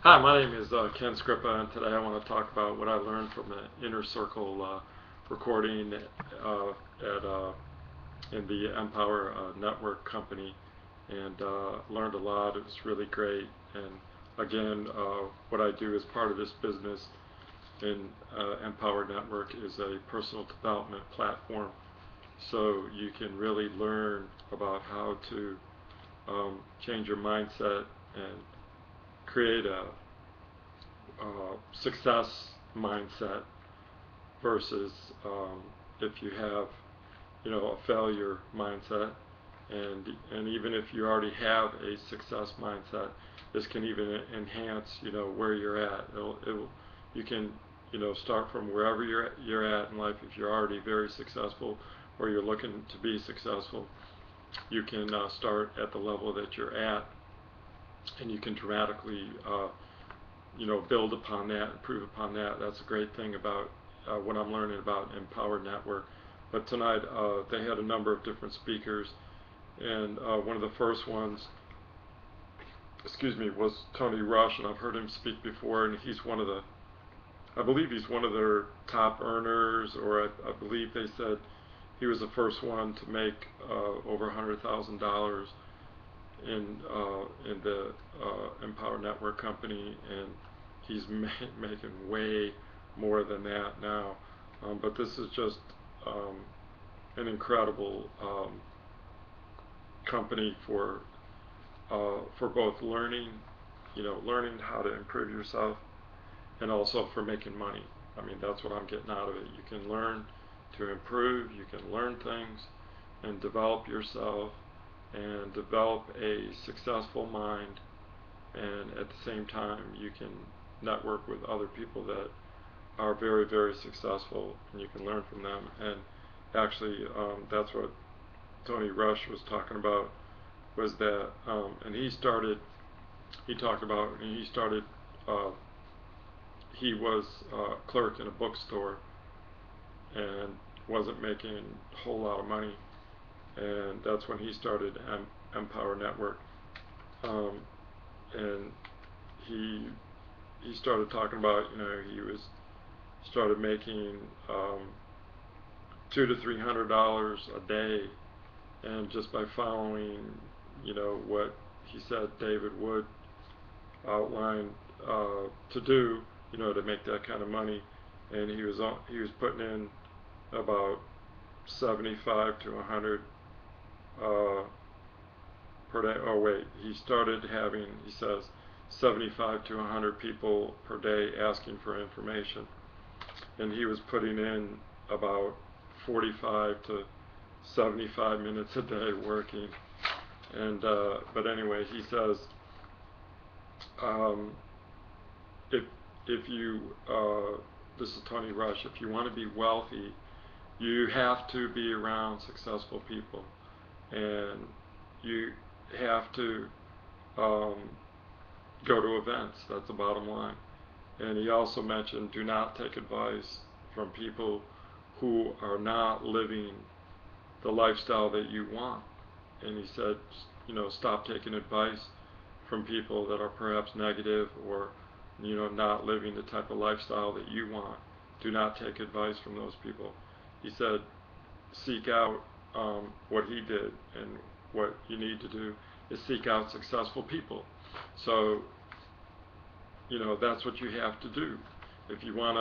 Hi, my name is Ken Scrippa, and today I want to talk about what I learned from the Inner Circle recording in the Empower Network company, and learned a lot. It was really great. And again, what I do as part of this business in Empower Network is a personal development platform, so you can really learn about how to change your mindset and create a success mindset versus if you have, a failure mindset, and even if you already have a success mindset, this can even enhance, where you're at. You can, start from wherever you're at in life. If you're already very successful or you're looking to be successful, you can start at the level that you're at, and you can dramatically build upon that, improve upon that. That's a great thing about what I'm learning about Empower Network. But tonight they had a number of different speakers, and one of the first ones, was Tony Rush, and I've heard him speak before, and I believe he's one of their top earners, or I believe they said he was the first one to make over $100,000 in the Empower Network company, and he's making way more than that now. But this is just an incredible company for both learning, learning how to improve yourself, and also for making money. I mean, that's what I'm getting out of it. You can learn to improve, you can learn things and develop yourself and develop a successful mind, and at the same time you can network with other people that are very, very successful, and you can learn from them. And actually that's what Tony Rush was talking about, was that and he talked about, and he was a clerk in a bookstore and wasn't making a whole lot of money, and that's when he started Empower Network. And he started talking about, he started making $200 to $300 a day, and just by following, what he said David Wood outlined to do, to make that kind of money. And he was putting in about 75 to 100 per day. Oh wait, he started having, he says, 75 to 100 people per day asking for information, and he was putting in about 45 to 75 minutes a day working. And but anyway, he says if you this is Tony Rush, if you want to be wealthy, you have to be around successful people, and you have to go to events. That's the bottom line. And he also mentioned, do not take advice from people who are not living the lifestyle that you want. And he said, stop taking advice from people that are perhaps negative, or not living the type of lifestyle that you want. Do not take advice from those people. He said, seek out what he did, and what you need to do is seek out successful people. So that's what you have to do if you want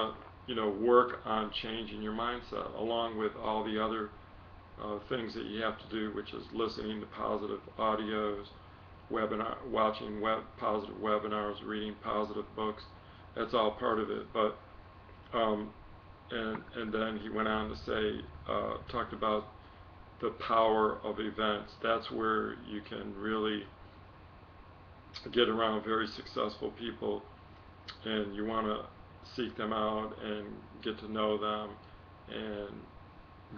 to work on changing your mindset, along with all the other things that you have to do, which is listening to positive audios, watching positive webinars, reading positive books. That's all part of it. But and then he went on to say, talked about the power of events. That's where you can really get around very successful people, and you want to seek them out and get to know them and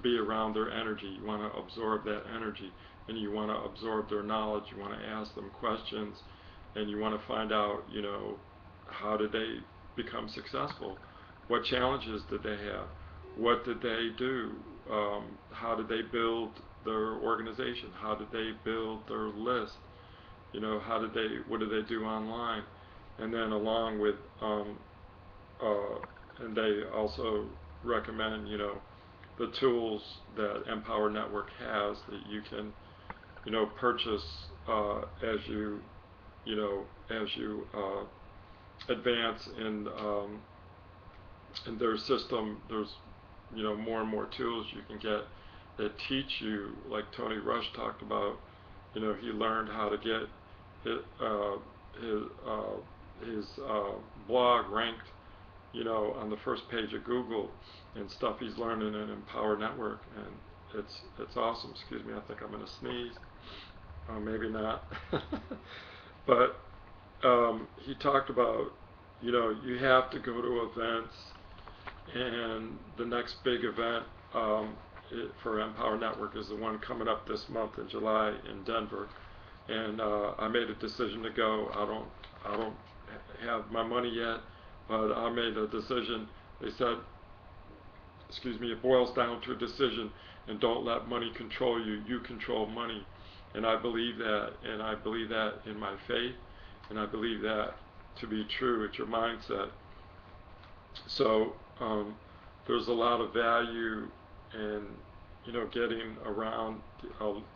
be around their energy. You want to absorb that energy, and you want to absorb their knowledge. You want to ask them questions, and you want to find out, how did they become successful? What challenges did they have? What did they do? How did they build their organization? How did they build their list? What did they do online? and then along with and they also recommend, you know, the tools that Empower Network has that you can, you know, purchase as you, you know, as you advance in their system. There's, you know, more and more tools you can get that teach you, like Tony Rush talked about. You know, he learned how to get his, his blog ranked, you know, on the first page of Google, and stuff he's learning in Empower Network, and it's awesome. Excuse me, I think I'm gonna sneeze. Maybe not. But he talked about, you know, you have to go to events, and the next big event for Empower Network is the one coming up this month in July in Denver, and I made a decision to go. I don't have my money yet, but I made a decision. They said, excuse me, it boils down to a decision, and don't let money control you. You control money. And I believe that, and I believe that in my faith, and I believe that to be true. It's your mindset. So there's a lot of value in, you know, getting around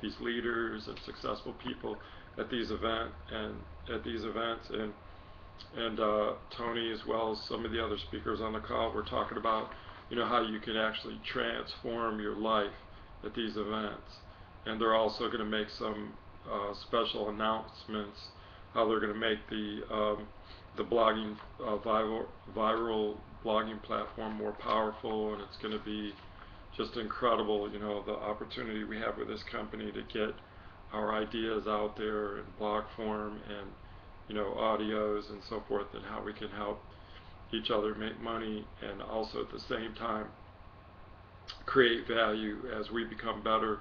these leaders and successful people at these events, and Tony, as well as some of the other speakers on the call, were talking about, you know, how you can actually transform your life at these events. And they're also going to make some special announcements, how they're going to make the blogging viral blogging platform more powerful, and it's going to be just incredible, you know, the opportunity we have with this company to get our ideas out there in blog form, and, you know, audios and so forth, and how we can help each other make money, and also at the same time create value as we become better,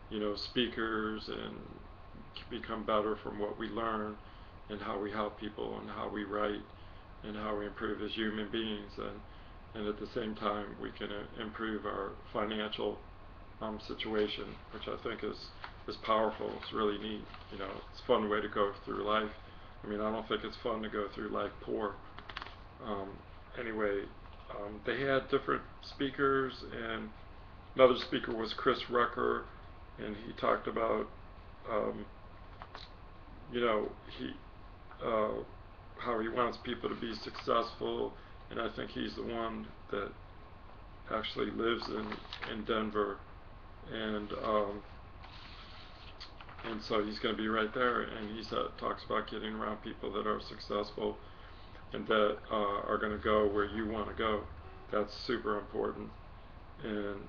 you know, speakers, and become better from what we learn, and how we help people, and how we write, and how we improve as human beings, and at the same time we can improve our financial situation, which I think is powerful. It's really neat. You know, it's a fun way to go through life. I mean, I don't think it's fun to go through life poor. Anyway, they had different speakers, and another speaker was Chris Rucker, and he talked about, you know, how he wants people to be successful, and I think he's the one that actually lives in Denver, and so he's going to be right there, and he talks about getting around people that are successful, and that are going to go where you want to go. That's super important. And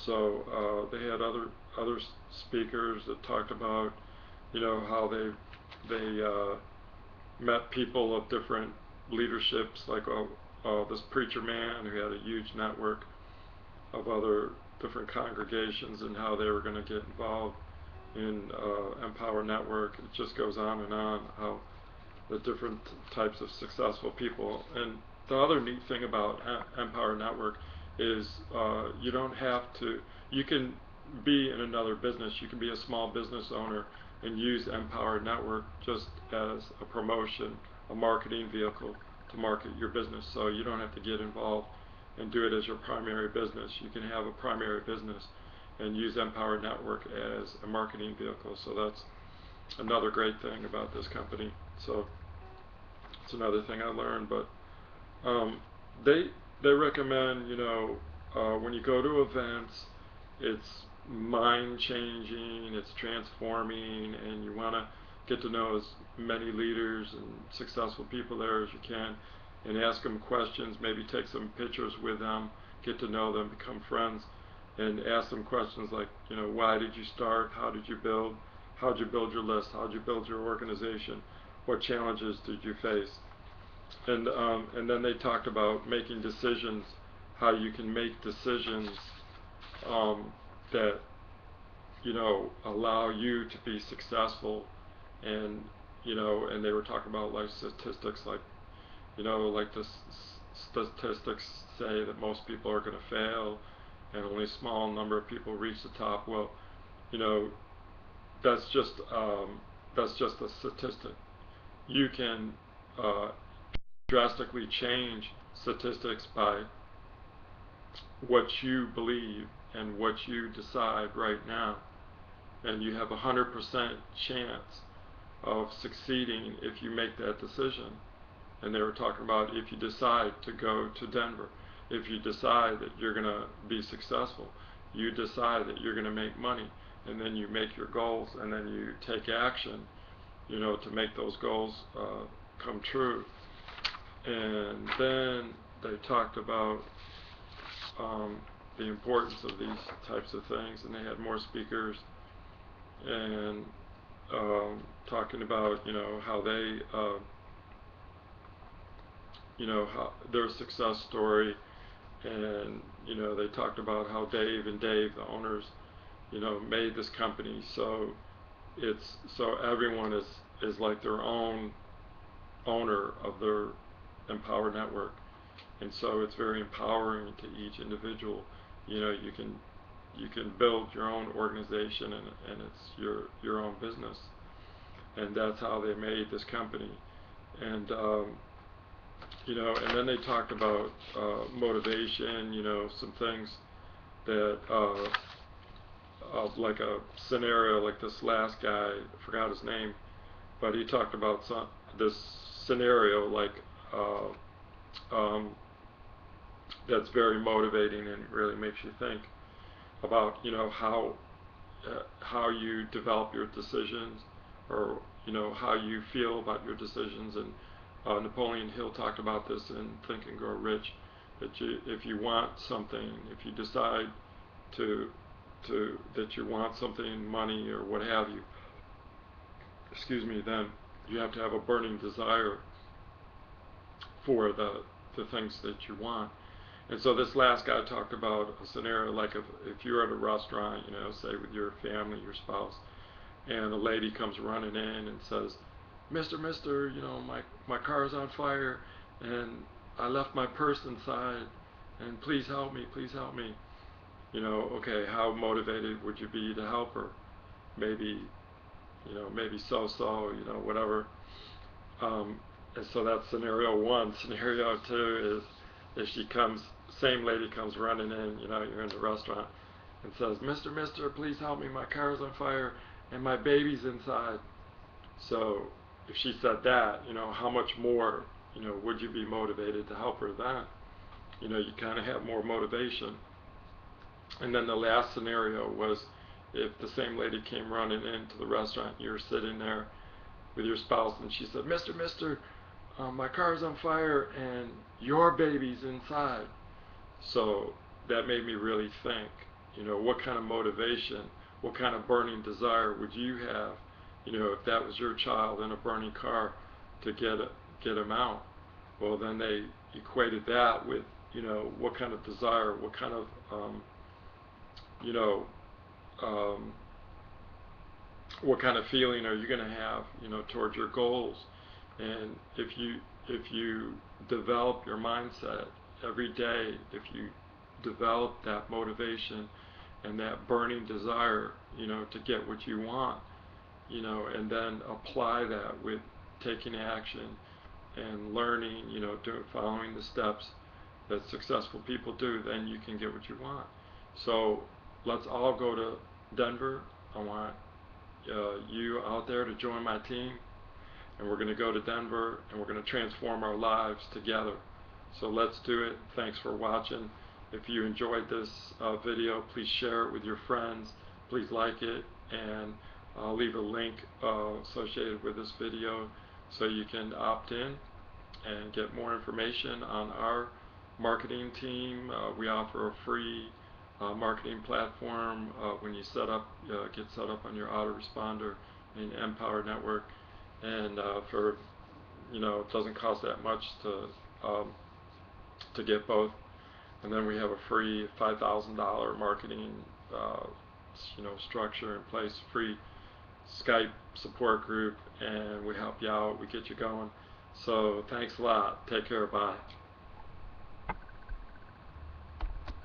so they had other speakers that talked about, you know, how they met people of different leaderships, like this preacher man who had a huge network of other different congregations, and how they were going to get involved in Empower Network. It just goes on and on, how the different types of successful people. And the other neat thing about Empower Network is you don't have to, you can be in another business. You can be a small business owner and use Empower Network just as a promotion, a marketing vehicle to market your business. So you don't have to get involved and do it as your primary business. You can have a primary business and use Empower Network as a marketing vehicle. So that's another great thing about this company. So it's another thing I learned. But they recommend, you know, when you go to events, it's mind changing, it's transforming, and you want to get to know as many leaders and successful people there as you can, and ask them questions, maybe take some pictures with them, get to know them, become friends, and ask them questions like, you know, why did you start? How did you build? How did you build your list? How did you build your organization? What challenges did you face? And then they talked about making decisions, how you can make decisions that, you know, allow you to be successful. And, you know, and they were talking about life statistics, like, you know, like the statistics say that most people are going to fail, and only a small number of people reach the top. Well, you know, that's just a statistic. You can uh, drastically change statistics by what you believe and what you decide right now. And you have 100% chance of succeeding if you make that decision. And they were talking about if you decide to go to Denver, if you decide that you're going to be successful, you decide that you're going to make money, and then you make your goals, and then you take action, you know, to make those goals come true. And then they talked about the importance of these types of things, and they had more speakers, and talking about, you know, how they you know, how their success story. And you know, they talked about how Dave, the owners, you know, made this company so everyone is like their own owner of their Empower network. And so it's very empowering to each individual. You know, you can build your own organization, and it's your own business. And that's how they made this company. And you know, and then they talked about motivation, you know, some things that like a scenario like this last guy, I forgot his name, but he talked about this scenario like that's very motivating and really makes you think about, you know, how you develop your decisions, or you know, how you feel about your decisions. And Napoleon Hill talked about this in Think and Grow Rich, that if you want something, if you decide that you want something, money or what have you, excuse me, then you have to have a burning desire for the things that you want. And so this last guy talked about a scenario like if you're at a restaurant, you know, say with your family, your spouse, and a lady comes running in and says, Mister, you know, my car's on fire, and I left my purse inside, and please help me, please help me. You know, okay, how motivated would you be to help her? Maybe, you know, maybe so, you know, whatever. And so that's scenario one. Scenario two is if same lady comes running in, you know, you're in the restaurant, and says, Mister, please help me, my car's on fire, and my baby's inside. So if she said that, you know, how much more, you know, would you be motivated to help her then? You know, you kind of have more motivation. And then the last scenario was if the same lady came running into the restaurant, you're sitting there with your spouse, and she said, Mister, my car's on fire and your baby's inside. So that made me really think, you know, what kind of motivation, what kind of burning desire would you have, you know, if that was your child in a burning car, to get him out? Well, then they equated that with, you know, what kind of desire, what kind of, you know, what kind of feeling are you going to have, you know, towards your goals? And if you develop your mindset every day, if you develop that motivation and that burning desire, you know, to get what you want, you know, and then apply that with taking action and learning, you know, following the steps that successful people do, then you can get what you want. So let's all go to Denver. I want you out there to join my team, and we're going to go to Denver, and we're going to transform our lives together. So let's do it. Thanks for watching. If you enjoyed this video, please share it with your friends. Please like it, and I'll leave a link associated with this video so you can opt in and get more information on our marketing team. We offer a free marketing platform when you get set up on your autoresponder in Empower Network, and for, you know, it doesn't cost that much to get both. And then we have a free $5,000 marketing you know, structure in place, free Skype support group, and we help you out, we get you going. So thanks a lot. Take care. Bye.